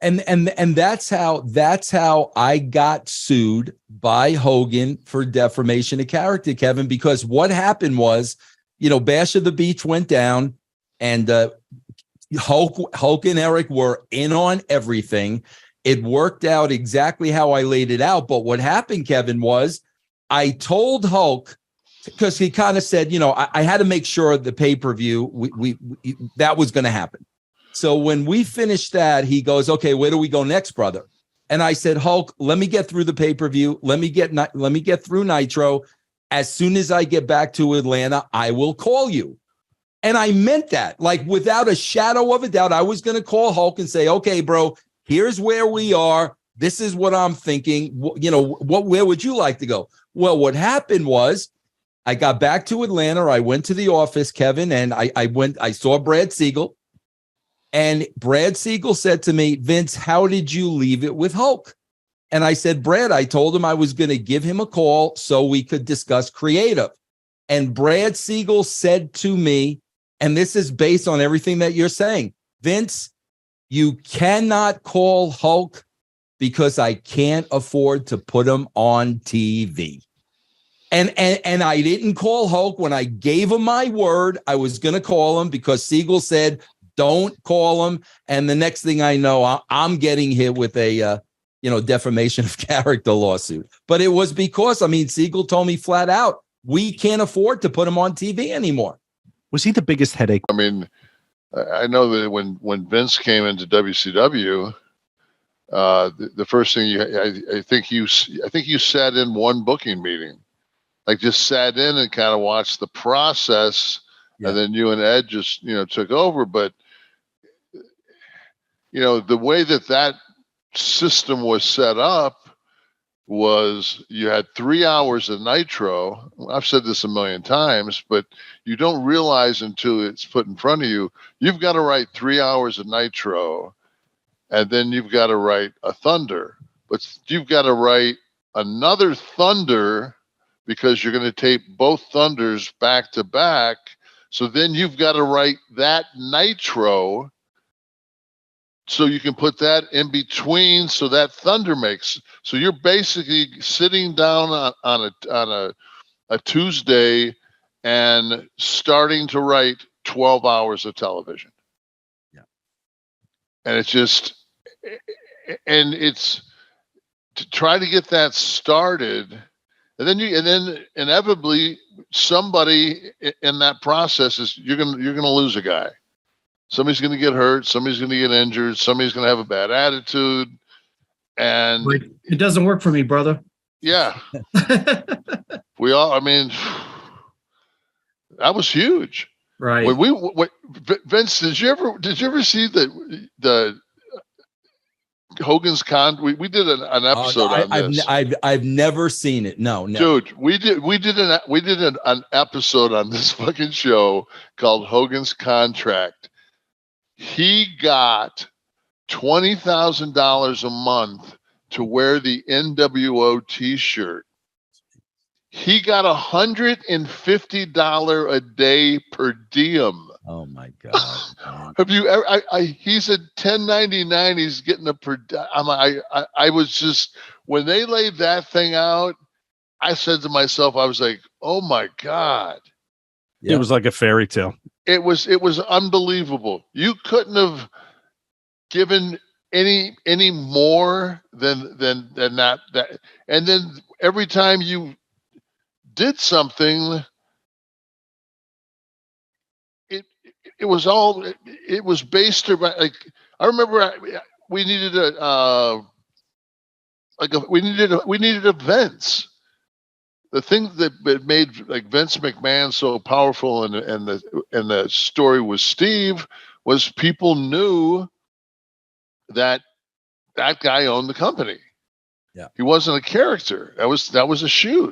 And that's how I got sued by Hogan for defamation of character, Kevin, because what happened was, Bash of the Beach went down, and Hulk and Eric were in on everything. It worked out exactly how I laid it out. But what happened, Kevin, was I told Hulk, because he kind of said, I had to make sure the pay-per-view, we that was going to happen. So when we finished that, he goes, okay, where do we go next, brother? And I said, Hulk, let me get through the pay-per-view. Let me get through Nitro. As soon as I get back to Atlanta, I will call you. And I meant that, like, without a shadow of a doubt. I was going to call Hulk and say, okay, bro, here's where we are. This is what I'm thinking. Where would you like to go? Well, what happened was I got back to Atlanta. I went to the office, Kevin, and I saw Brad Siegel. And Brad Siegel said to me, Vince, how did you leave it with Hulk? And I said, Brad, I told him I was going to give him a call so we could discuss creative. And Brad Siegel said to me, and this is based on everything that you're saying, Vince, you cannot call Hulk because I can't afford to put him on TV. And I didn't call Hulk when I gave him my word. I was going to call him because Siegel said, don't call him. And the next thing I know, I'm getting hit with a, defamation of character lawsuit. But it was because, Siegel told me flat out, we can't afford to put him on TV anymore. Was he the biggest headache? I know that when Vince came into WCW, the first thing I think you sat in one booking meeting, like just sat in and kind of watched the process, and then you and Ed just took over. But the way that system was set up was you had 3 hours of Nitro. I've said this a million times, but you don't realize until it's put in front of you, you've got to write 3 hours of Nitro, and then you've got to write a Thunder. But you've got to write another Thunder because you're going to tape both Thunders back to back. So then you've got to write that Nitro so you can put that in between so that Thunder makes. So you're basically sitting down on a Tuesday and starting to write 12 hours of television. Yeah. And it's to try to get that started. And then inevitably somebody in that process is you're gonna lose a guy. Somebody's going to get hurt. Somebody's going to get injured. Somebody's going to have a bad attitude. And it doesn't work for me, brother. Yeah. That was huge. Right. When Vince, did you ever see the Hogan's Con? We did an episode on this. I've never seen it. No. Dude, we did an episode on this fucking show called Hogan's Contract. He got $20,000 a month to wear the NWO T-shirt. He got $150 a day per diem. Oh my God! Have you ever? He's a 1099. He's getting a per. I was just when they laid that thing out. I said to myself, I was like, oh my God! Yeah. It was like a fairy tale. It was unbelievable. You couldn't have given any more than that. And then every time you did something, it was based around, like, I remember we needed events. The thing that made like Vince McMahon so powerful and the story with Steve was people knew that guy owned the company. Yeah. He wasn't a character. That was a shoot.